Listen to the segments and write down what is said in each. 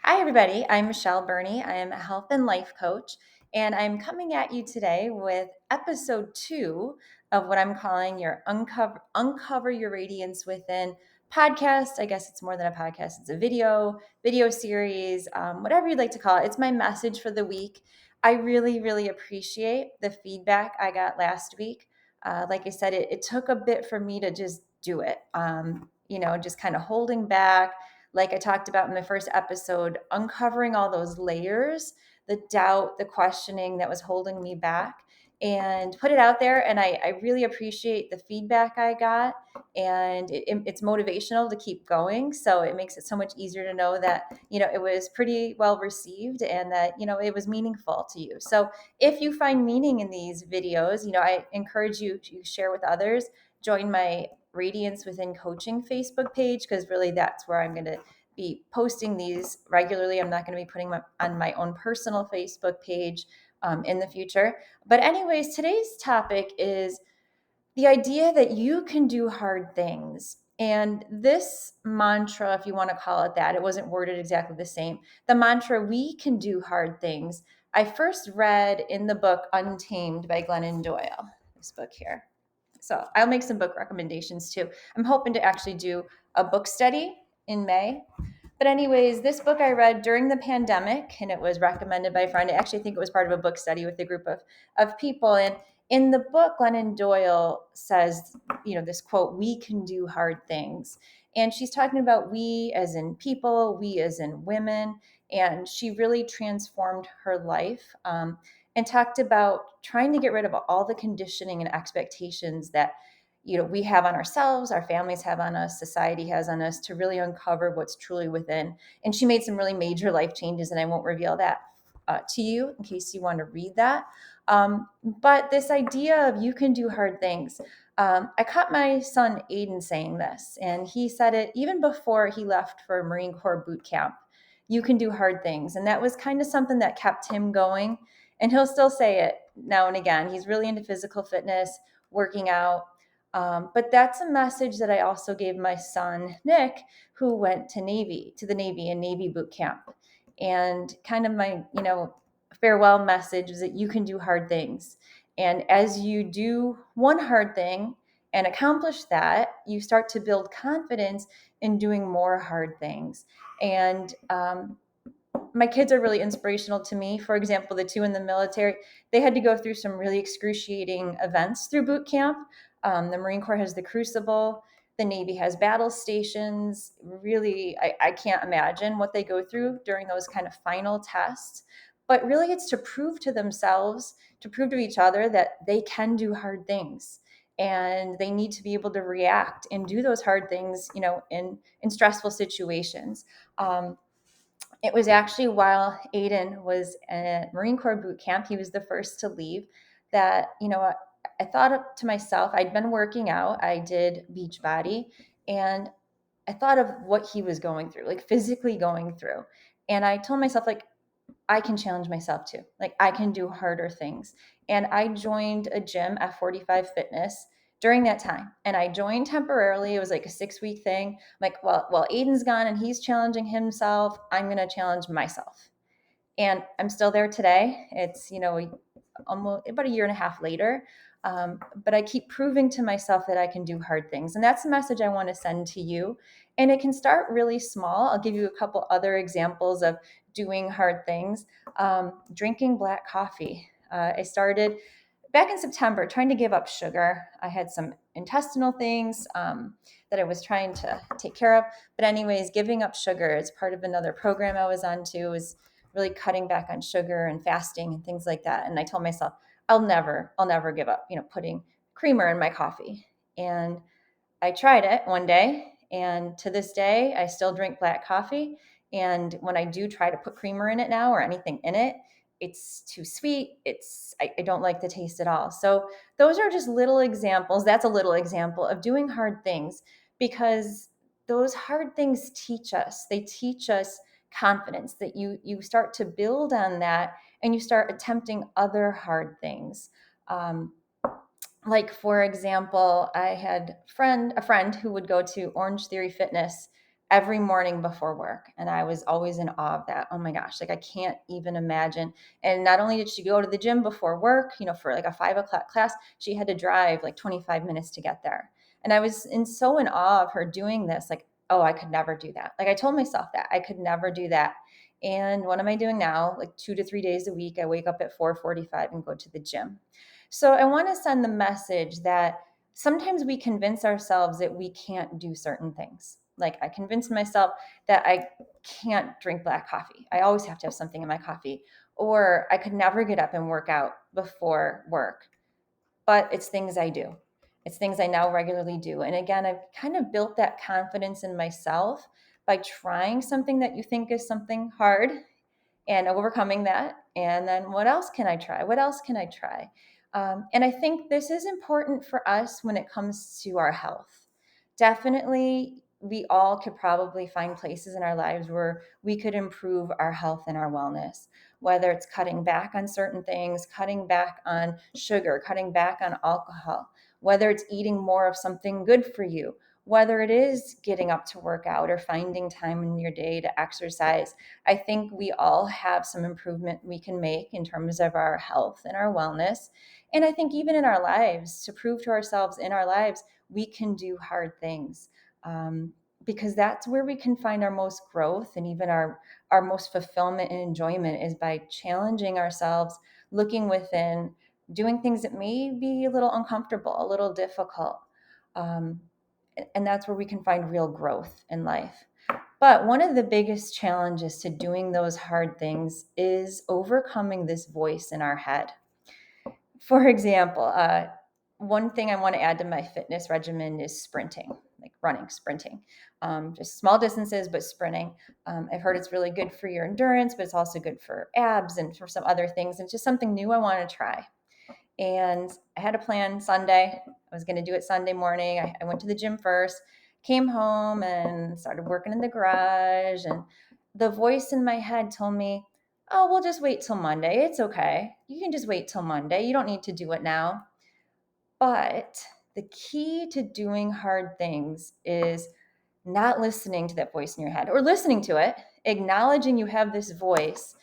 Hi, everybody. I'm Michelle Burney. I am a health and life coach, and I'm coming at you today with episode 2 of what I'm calling your Uncover Your Radiance Within podcast. I guess it's more than a podcast, it's a video series, whatever you'd like to call it. It's my message for the week. I really, really appreciate the feedback I got last week. Like I said, it took a bit for me to just do it, just kind of holding back like I talked about in the first episode, uncovering all those layers, the doubt, the questioning that was holding me back, and put it out there. And I really appreciate the feedback I got. And it's motivational to keep going. So it makes it so much easier to know that, it was pretty well received and that, it was meaningful to you. So if you find meaning in these videos, I encourage you to share with others, join my Radiance Within Coaching Facebook page, because really that's where I'm going to be posting these regularly. I'm not going to be putting them on my own personal Facebook page in the future. But anyways, today's topic is the idea that you can do hard things. And this mantra, if you want to call it that, it wasn't worded exactly the same. The mantra, we can do hard things, I first read in the book Untamed by Glennon Doyle, this book here. So I'll make some book recommendations too. I'm hoping to actually do a book study in May. But anyways, this book I read during the pandemic, and it was recommended by a friend. I actually think it was part of a book study with a group of people. And in the book, Glennon Doyle says, this quote, we can do hard things. And she's talking about we as in people, we as in women. And she really transformed her life and talked about trying to get rid of all the conditioning and expectations that we have on ourselves, our families have on us, society has on us, to really uncover what's truly within. And she made some really major life changes, and I won't reveal that to you in case you want to read that. But this idea of you can do hard things. I caught my son Aiden saying this, and he said it even before he left for Marine Corps boot camp. You can do hard things. And that was kind of something that kept him going. And he'll still say it now and again. He's really into physical fitness, working out. But that's a message that I also gave my son, Nick, who went to the Navy and Navy boot camp. And kind of my, farewell message is that you can do hard things. And as you do one hard thing and accomplish that, you start to build confidence in doing more hard things. And my kids are really inspirational to me. For example, the two in the military, they had to go through some really excruciating events through boot camp. The Marine Corps has the Crucible. The Navy has battle stations. Really, I can't imagine what they go through during those kind of final tests. But really, it's to prove to themselves, to prove to each other that they can do hard things. And they need to be able to react and do those hard things, in stressful situations. It was actually while Aiden was at Marine Corps boot camp, he was the first to leave, that, I thought to myself, I'd been working out, I did Beachbody, and I thought of what he was going through, like physically going through. And I told myself, like, I can challenge myself too. Like, I can do harder things. And I joined a gym, F45 Fitness, during that time. And I joined temporarily. It was like a 6-week thing. I'm like, well, Aiden's gone and he's challenging himself, I'm going to challenge myself. And I'm still there today. It's, almost about a year and a half later. But I keep proving to myself that I can do hard things. And that's the message I want to send to you. And it can start really small. I'll give you a couple other examples of doing hard things. Drinking black coffee. I started back in September trying to give up sugar. I had some intestinal things that I was trying to take care of. But anyways, giving up sugar is part of another program I was on too, was really cutting back on sugar and fasting and things like that. And I told myself, I'll never give up, putting creamer in my coffee. And I tried it one day, and to this day, I still drink black coffee. And when I do try to put creamer in it now or anything in it, it's too sweet. I don't like the taste at all. So those are just little examples. That's a little example of doing hard things, because those hard things teach us. They teach us confidence, that you start to build on that and you start attempting other hard things. Like, for example, I had a friend who would go to Orange Theory Fitness every morning before work. And I was always in awe of that. Oh my gosh, like I can't even imagine. And not only did she go to the gym before work, for like a 5 o'clock class, she had to drive like 25 minutes to get there. And I was so in awe of her doing this. Like, oh, I could never do that. Like I told myself that I could never do that. And what am I doing now? Like 2 to 3 days a week, I wake up at 4:45 and go to the gym. So I want to send the message that sometimes we convince ourselves that we can't do certain things. Like I convinced myself that I can't drink black coffee. I always have to have something in my coffee. Or I could never get up and work out before work. But it's things I do. It's things I now regularly do. And again, I've kind of built that confidence in myself by trying something that you think is something hard and overcoming that. And then what else can I try? What else can I try? And I think this is important for us when it comes to our health. Definitely, we all could probably find places in our lives where we could improve our health and our wellness, whether it's cutting back on certain things, cutting back on sugar, cutting back on alcohol, whether it's eating more of something good for you, whether it is getting up to work out or finding time in your day to exercise. I think we all have some improvement we can make in terms of our health and our wellness. And I think even in our lives, to prove to ourselves in our lives, we can do hard things. Because that's where we can find our most growth and even our most fulfillment and enjoyment is by challenging ourselves, looking within, doing things that may be a little uncomfortable, a little difficult. Um, and that's where we can find real growth in life. But one of the biggest challenges to doing those hard things is overcoming this voice in our head. For example, one thing I want to add to my fitness regimen is sprinting, like running, sprinting, just small distances, but sprinting. I've heard it's really good for your endurance, but it's also good for abs and for some other things. It's just something new I want to try. And I had a plan Sunday. I was going to do it Sunday morning. I went to the gym first, came home and started working in the garage. And the voice in my head told me, oh, we'll just wait till Monday. It's okay. You can just wait till Monday. You don't need to do it now. But the key to doing hard things is not listening to that voice in your head or listening to it, acknowledging you have this voice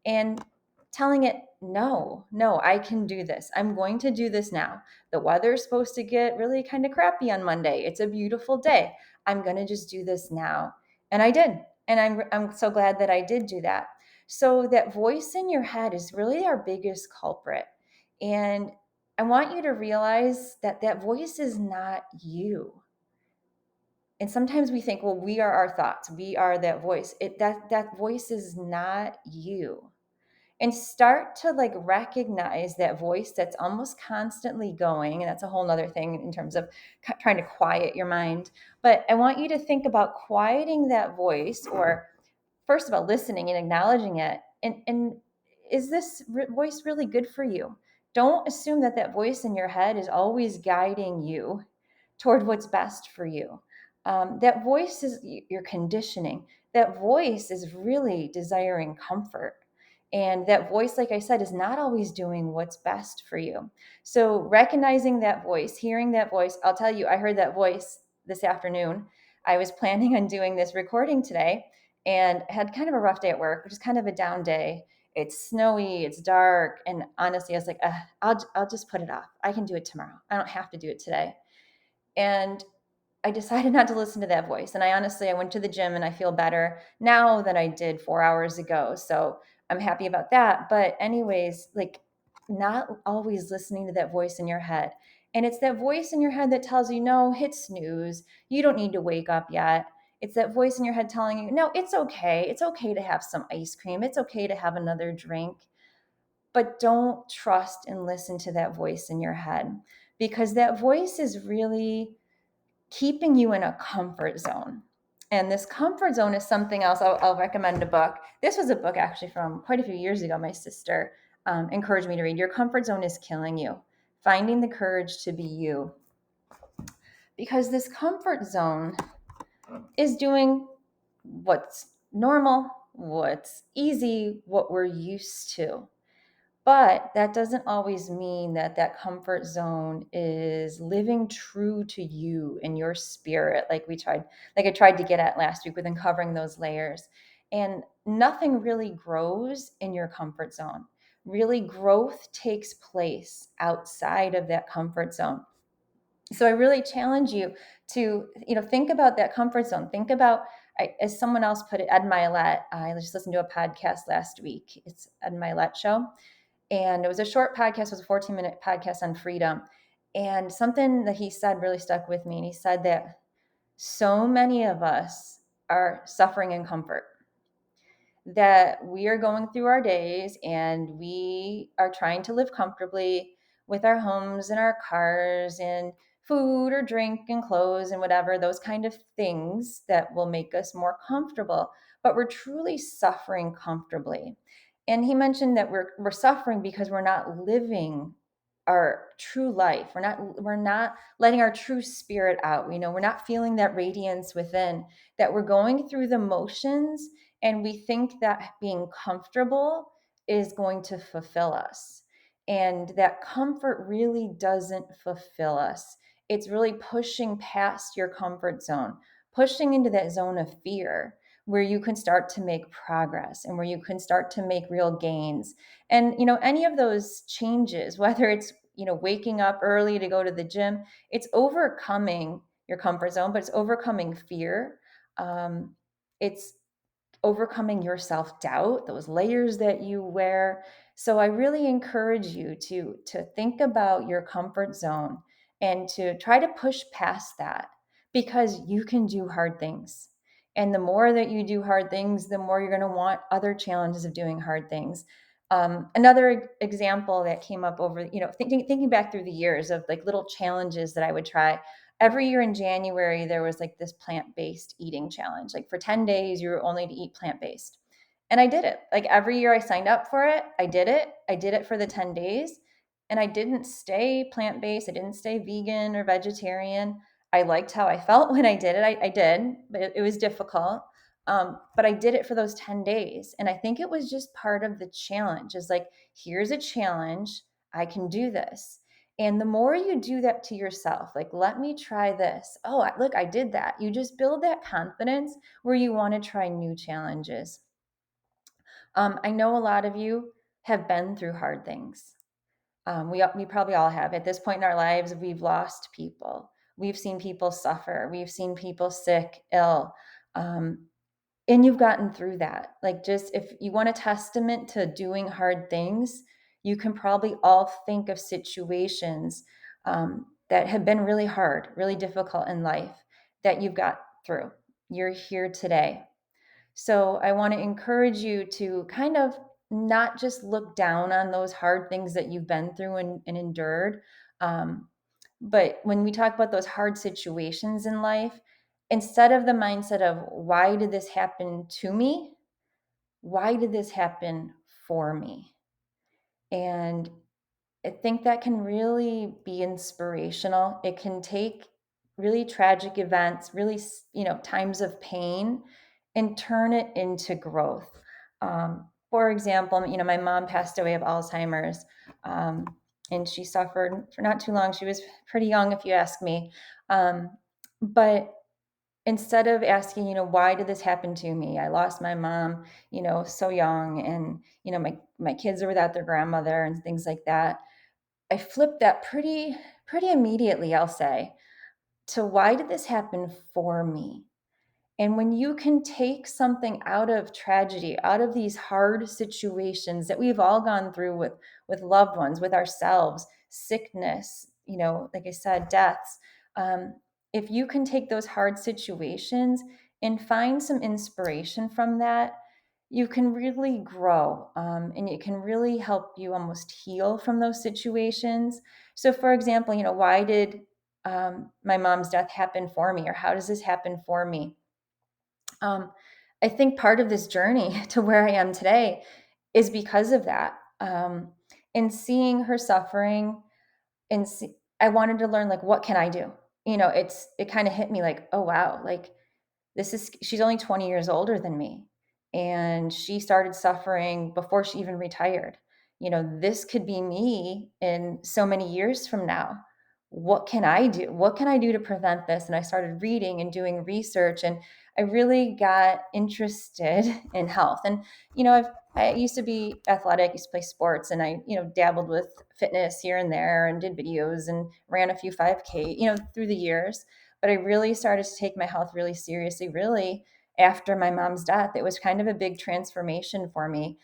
and telling it, no, I can do this. I'm going to do this now. The weather's supposed to get really kind of crappy on Monday. It's a beautiful day. I'm going to just do this now. And I did. And I'm so glad that I did do that. So that voice in your head is really our biggest culprit. And I want you to realize that that voice is not you. And sometimes we think, well, we are our thoughts. We are that voice. That voice is not you. And start to like recognize that voice that's almost constantly going. And that's a whole nother thing in terms of trying to quiet your mind. But I want you to think about quieting that voice, or first of all, listening and acknowledging it. And is this voice really good for you? Don't assume that that voice in your head is always guiding you toward what's best for you. That voice is your conditioning. That voice is really desiring comfort. And that voice, like I said, is not always doing what's best for you. So recognizing that voice, hearing that voice, I'll tell you, I heard that voice this afternoon. I was planning on doing this recording today and had kind of a rough day at work, which is kind of a down day. It's snowy, it's dark, and honestly, I was like, I'll just put it off. I can do it tomorrow. I don't have to do it today. And I decided not to listen to that voice. And I went to the gym and I feel better now than I did 4 hours ago. So I'm happy about that. But, anyways, like not always listening to that voice in your head. And it's that voice in your head that tells you, no, hit snooze. You don't need to wake up yet. It's that voice in your head telling you, no, it's okay. It's okay to have some ice cream. It's okay to have another drink. But don't trust and listen to that voice in your head, because that voice is really keeping you in a comfort zone. And this comfort zone is something else. I'll recommend a book. This was a book actually from quite a few years ago. My sister encouraged me to read. Your comfort zone is killing you. Finding the courage to be you. Because this comfort zone is doing what's normal, what's easy, what we're used to. But that doesn't always mean that that comfort zone is living true to you and your spirit, like I tried to get at last week with uncovering those layers. And nothing really grows in your comfort zone. Really, growth takes place outside of that comfort zone. So I really challenge you to, think about that comfort zone. Think about, as someone else put it, Ed Milet. I just listened to a podcast last week. It's Ed Milet show, and it was a short podcast. It was a 14-minute podcast on freedom. And something that he said really stuck with me. And he said that so many of us are suffering in comfort, that we are going through our days and we are trying to live comfortably with our homes and our cars and food or drink and clothes and whatever, those kind of things that will make us more comfortable, but we're truly suffering comfortably. And he mentioned that we're suffering because we're not living our true life. We're not letting our true spirit out. We're not feeling that radiance within, that we're going through the motions, and we think that being comfortable is going to fulfill us. And that comfort really doesn't fulfill us. It's really pushing past your comfort zone, pushing into that zone of fear where you can start to make progress and where you can start to make real gains. And, any of those changes, whether it's, waking up early to go to the gym, it's overcoming your comfort zone, but it's overcoming fear. It's overcoming your self-doubt, those layers that you wear. So I really encourage you to think about your comfort zone and to try to push past that, because you can do hard things. And the more that you do hard things, the more you're going to want other challenges of doing hard things. Another example that came up over, thinking back through the years of like little challenges that I would try. Every year in January, there was like this plant-based eating challenge. Like for 10 days, you were only to eat plant-based. And I did it. Like every year I signed up for it. I did it. I did it for the 10 days. And I didn't stay plant-based. I didn't stay vegan or vegetarian. I liked how I felt when I did it. I did, but it was difficult. But I did it for those 10 days. And I think it was just part of the challenge. Is like, here's a challenge. I can do this. And the more you do that to yourself, like, let me try this. Oh, look, I did that. You just build that confidence where you want to try new challenges. I know a lot of you have been through hard things. We probably all have. At this point in our lives, we've lost people. We've seen people suffer. We've seen people sick, ill. Um, and you've gotten through that. Like, just if you want a testament to doing hard things, you can probably all think of situations that have been really hard, really difficult in life that you've got through. You're here today. So I want to encourage you to kind of not just look down on those hard things that you've been through and endured. Um, but when we talk about those hard situations in life, instead of the mindset of, why did this happen to me? Why did this happen for me? And I think that can really be inspirational. It can take really tragic events, really, times of pain, and turn it into growth. For example, my mom passed away of Alzheimer's, and she suffered for not too long. She was pretty young, if you ask me. But instead of asking, why did this happen to me? I lost my mom, so young, and my kids are without their grandmother and things like that. I flipped that pretty immediately, I'll say, to, why did this happen for me? And when you can take something out of tragedy, out of these hard situations that we've all gone through with loved ones, with ourselves, sickness, like I said, deaths. If you can take those hard situations and find some inspiration from that, you can really grow, and it can really help you almost heal from those situations. So, for example, why did my mom's death happen for me, or how does this happen for me? I think part of this journey to where I am today is because of that. And seeing her suffering, I wanted to learn, like, what can I do? It kind of hit me like, oh wow, like, she's only 20 years older than me, and she started suffering before she even retired. this could be me in so many years from now. What can I do? What can I do to prevent this? And I started reading and doing research, and I really got interested in health. And, I used to be athletic, used to play sports, and I, dabbled with fitness here and there and did videos and ran a few 5K, through the years. But I really started to take my health really seriously, really after my mom's death. It was kind of a big transformation for me,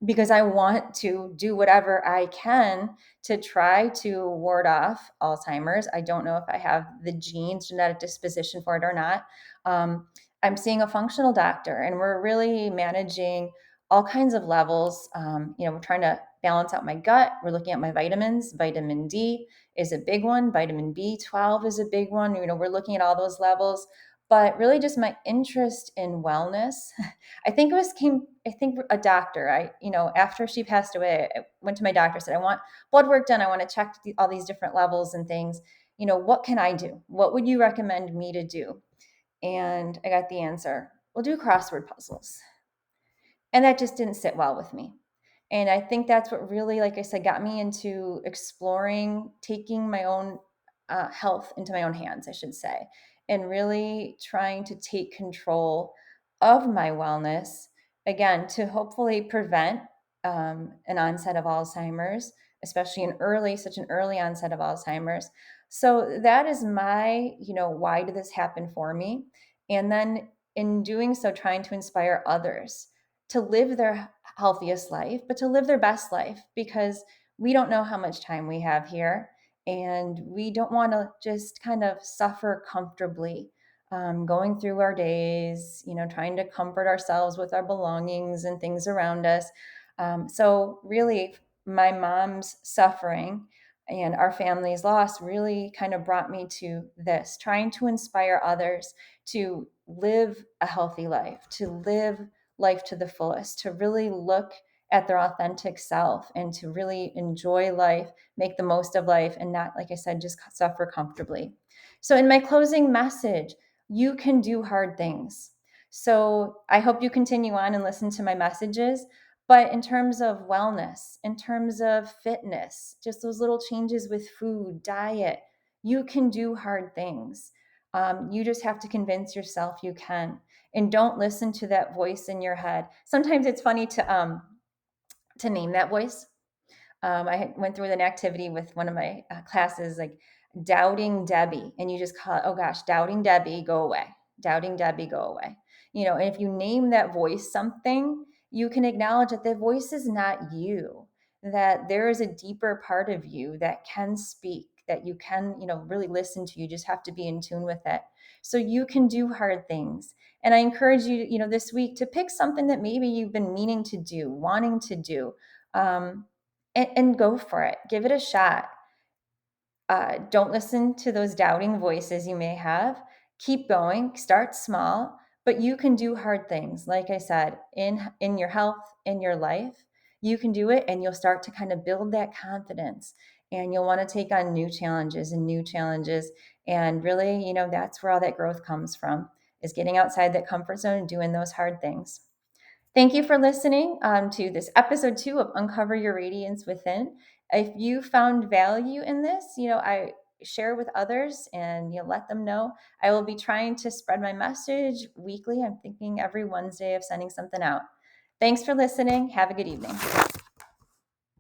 because I want to do whatever I can to try to ward off Alzheimer's. I don't know if I have the genes, genetic disposition for it or not. I'm seeing a functional doctor, and we're really managing all kinds of levels. We're trying to balance out my gut. We're looking at my vitamins. Vitamin D is a big one. Vitamin B12 is a big one. We're looking at all those levels, but really just my interest in wellness. I think a doctor, after she passed away, I went to my doctor, said, I want blood work done. I want to check all these different levels and things. What can I do? What would you recommend me to do? And I got the answer, well, do crossword puzzles. And that just didn't sit well with me. And I think that's what really, like I said, got me into exploring, taking my own health into my own hands, I should say, and really trying to take control of my wellness, again, to hopefully prevent an onset of Alzheimer's, especially such an early onset of Alzheimer's. So that is my, why did this happen for me? And then in doing so, trying to inspire others to live their healthiest life, but to live their best life, because we don't know how much time we have here. And we don't want to just kind of suffer comfortably, going through our days, trying to comfort ourselves with our belongings and things around us. So, really, my mom's suffering and our family's loss really kind of brought me to this, trying to inspire others to live a healthy life, to live life to the fullest, to really look at their authentic self and to really enjoy life, make the most of life, and not, like I said, just suffer comfortably. So, in my closing message, you can do hard things. So, I hope you continue on and listen to my messages. But in terms of wellness, in terms of fitness, just those little changes with food, diet, you can do hard things. You just have to convince yourself you can, and don't listen to that voice in your head. Sometimes it's funny to name that voice. I went through an activity with one of my classes, like doubting Debbie, and you just call it, oh gosh, doubting Debbie, go away. Doubting Debbie, go away. And if you name that voice something, you can acknowledge that the voice is not you, that there is a deeper part of you that can speak, that you can, really listen to. You just have to be in tune with it. So you can do hard things. And I encourage you, this week to pick something that maybe you've been meaning to do, wanting to do. And go for it. Give it a shot. Don't listen to those doubting voices you may have. Keep going. Start small, but you can do hard things. Like I said, in your health, in your life, you can do it, and you'll start to kind of build that confidence. And you'll want to take on new challenges and new challenges. And really, that's where all that growth comes from, is getting outside that comfort zone and doing those hard things. Thank you for listening to this episode 2 of Uncover Your Radiance Within. If you found value in this, I share with others and let them know. I will be trying to spread my message weekly. I'm thinking every Wednesday of sending something out. Thanks for listening. Have a good evening.